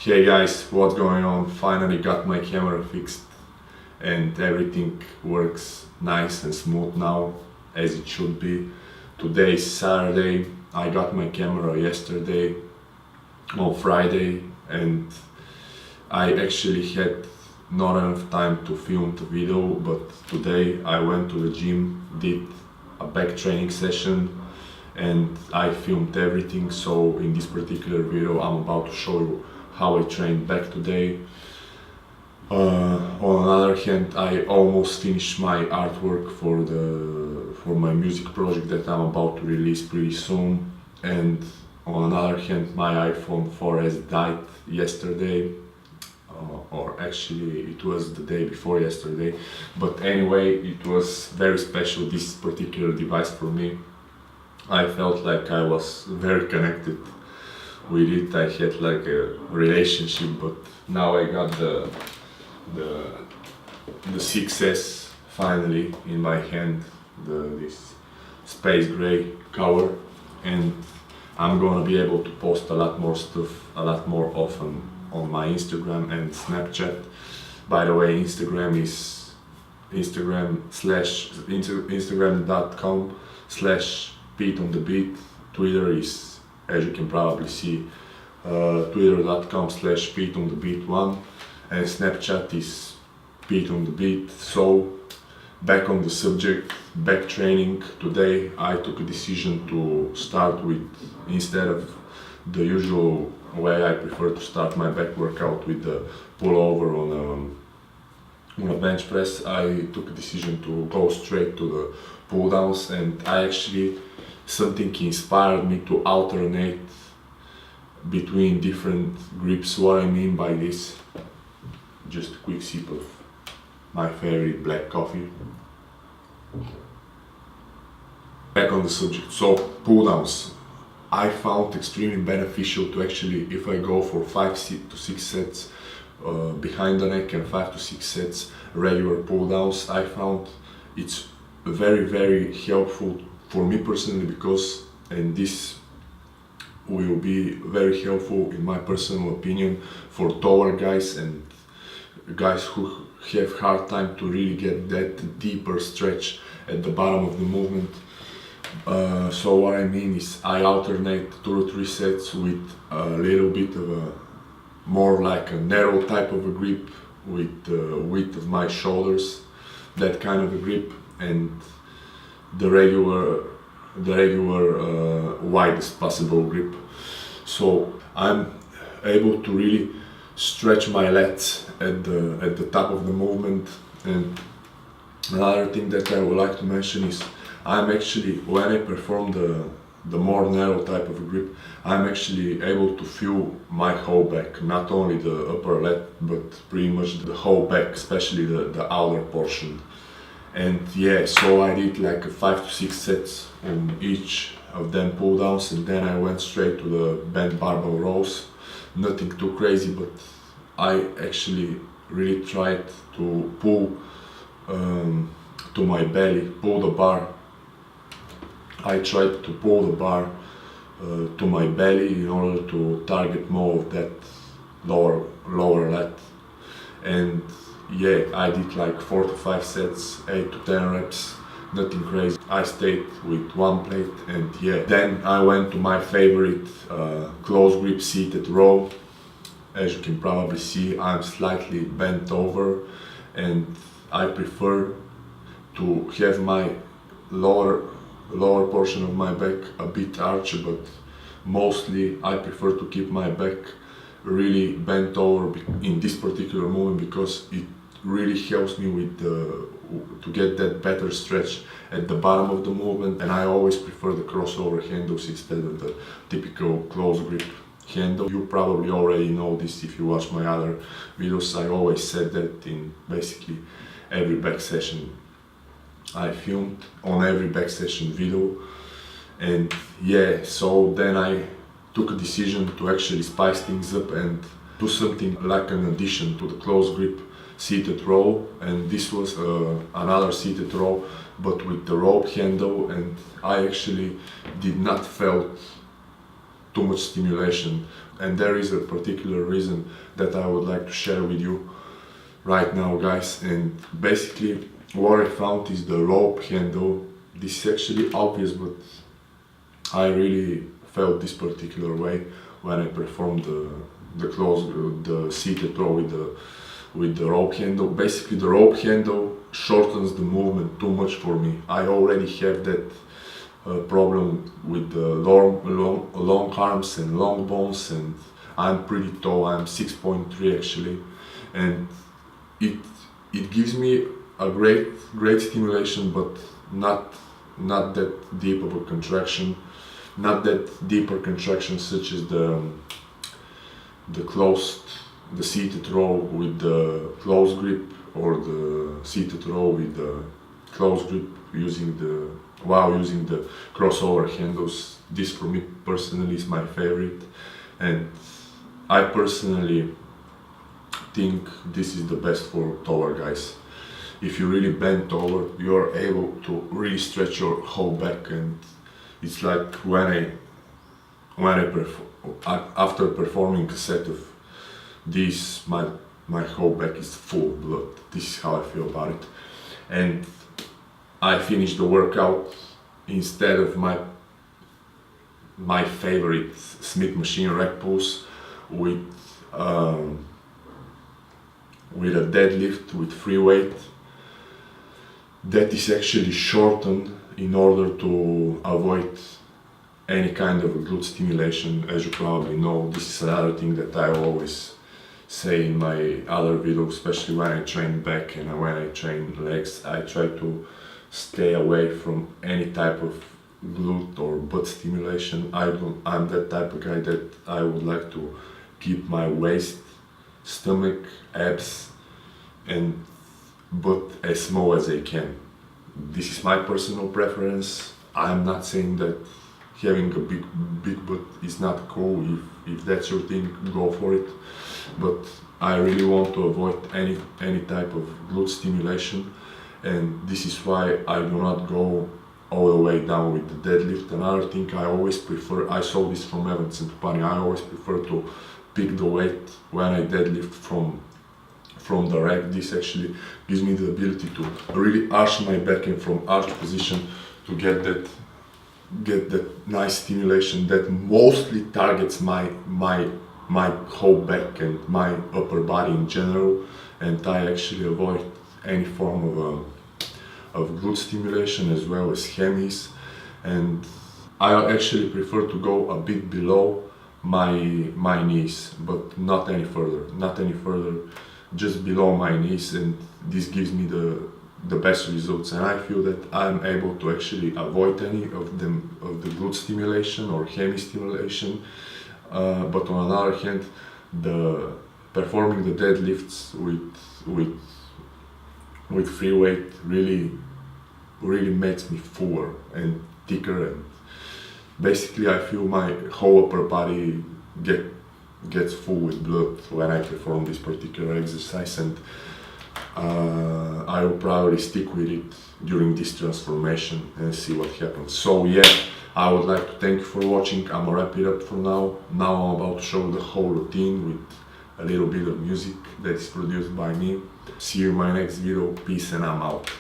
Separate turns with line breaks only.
Hey guys, what's going on? Finally got my camera fixed and everything works nice and smooth now, as it should be. Today is Saturday. I got my camera yesterday on Friday and I actually had not enough time to film the video, but today I went to the gym, did a back training session and I filmed everything. So in this particular video I'm about to show you how I trained back today. On another hand, I almost finished my artwork for my music project that I'm about to release pretty soon. And on another hand, my iPhone 4S died yesterday, or actually it was the day before yesterday. But anyway, it was very special, this particular device for me. I felt like I was very connected with it. I had like a relationship, but now I got the 6S finally in my hand, this space gray color, and I'm gonna be able to post a lot more stuff a lot more often on my Instagram and Snapchat. By the way, Instagram is instagram.com/PETEONTHEBEAT. Twitter is, as you can probably see, twitter.com/PETEONTHEBEAT1, and Snapchat is PETEONTHEBEAT. So back on the subject, back training. Today I took a decision to start with, instead of the usual way I prefer to start my back workout with the pullover on a bench press, I took a decision to go straight to the pull downs, and something inspired me to alternate between different grips. What I mean by this, just a quick sip of my favorite black coffee. Back on the subject, so pull downs I found extremely beneficial to actually, if I go for 5 to 6 sets behind the neck and 5 to 6 sets regular pull downs, I found it's very helpful for me personally, because, and this will be very helpful in my personal opinion for taller guys and guys who have hard time to really get that deeper stretch at the bottom of the movement. So what I mean is I alternate 2 or 3 sets with a little bit of a more like a narrow type of a grip with the width of my shoulders, that kind of a grip, and the regular widest possible grip. So I'm able to really stretch my lats at the top of the movement. And another thing that I would like to mention is I'm actually, when I perform the more narrow type of a grip, I'm actually able to feel my whole back, not only the upper lat, but pretty much the whole back, especially the outer portion. And yeah, so I did like 5 to 6 sets on each of them pull downs, and then I went straight to the bent barbell rows. Nothing too crazy, but I actually really tried to pull to my belly, pull the bar. I tried to pull the bar to my belly in order to target more of that lower lat. And yeah, I did like 4 to 5 sets, 8 to 10 reps, nothing crazy. I stayed with 1 plate, and yeah, then I went to my favorite close grip seated row. As you can probably see, I'm slightly bent over, and I prefer to have my lower portion of my back a bit arched, but mostly I prefer to keep my back really bent over in this particular movement, because it really helps me with to get that better stretch at the bottom of the movement. And I always prefer the crossover handles instead of the typical close grip handle. You probably already know this if you watch my other videos. I always said that in basically every back session I filmed, on every back session video. And yeah, so then I took a decision to actually spice things up and do something like an addition to the close grip seated row. And this was another seated row, but with the rope handle, and I actually did not felt too much stimulation. And there is a particular reason that I would like to share with you right now, guys. And basically what I found is the rope handle. This is actually obvious, but I really felt this particular way when I performed the seated row with the rope handle. Basically the rope handle shortens the movement too much for me. I already have that problem with the long arms and long bones, and I'm pretty tall. I'm 6.3 actually, and it gives me a great stimulation, but not that deep of a contraction, not that deeper contraction such as the seated row with the close grip, or the seated row with the close grip using the crossover handles. This for me personally is my favorite, and I personally think this is the best for taller guys. If you really bend taller, you are able to really stretch your whole back, and it's like after performing a set of these, my whole back is full of blood. This is how I feel about it. And I finished the workout instead of my favorite Smith machine rack pulls with a deadlift with free weight that is actually shortened in order to avoid any kind of glute stimulation. As you probably know, this is another thing that I always say in my other videos, especially when I train back and when I train legs. I try to stay away from any type of glute or butt stimulation. I'm that type of guy that I would like to keep my waist, stomach, abs and butt as small as I can. This is my personal preference. I'm not saying that having a big butt is not cool. If that's your thing, go for it. But I really want to avoid any type of glute stimulation, and this is why I do not go all the way down with the deadlift. Another thing I always prefer, I saw this from Evans and Tupani, I always prefer to pick the weight when I deadlift from the rack. This actually gives me the ability to really arch my back in from arch position to get that nice stimulation that mostly targets my whole back and my upper body in general, and I actually avoid any form of glute stimulation as well as hemis. And I actually prefer to go a bit below my knees, but not any further, just below my knees, and this gives me the best results. And I feel that I'm able to actually avoid any of the glute stimulation or hemi stimulation. But on the other hand, performing the deadlifts with free weight really makes me fuller and thicker, and basically I feel my whole upper body gets full with blood when I perform this particular exercise, and I will probably stick with it during this transformation and see what happens. So yeah, I would like to thank you for watching. I'm gonna wrap it up for now. Now I'm about to show the whole routine with a little bit of music that is produced by me. See you in my next video. Peace, and I'm out.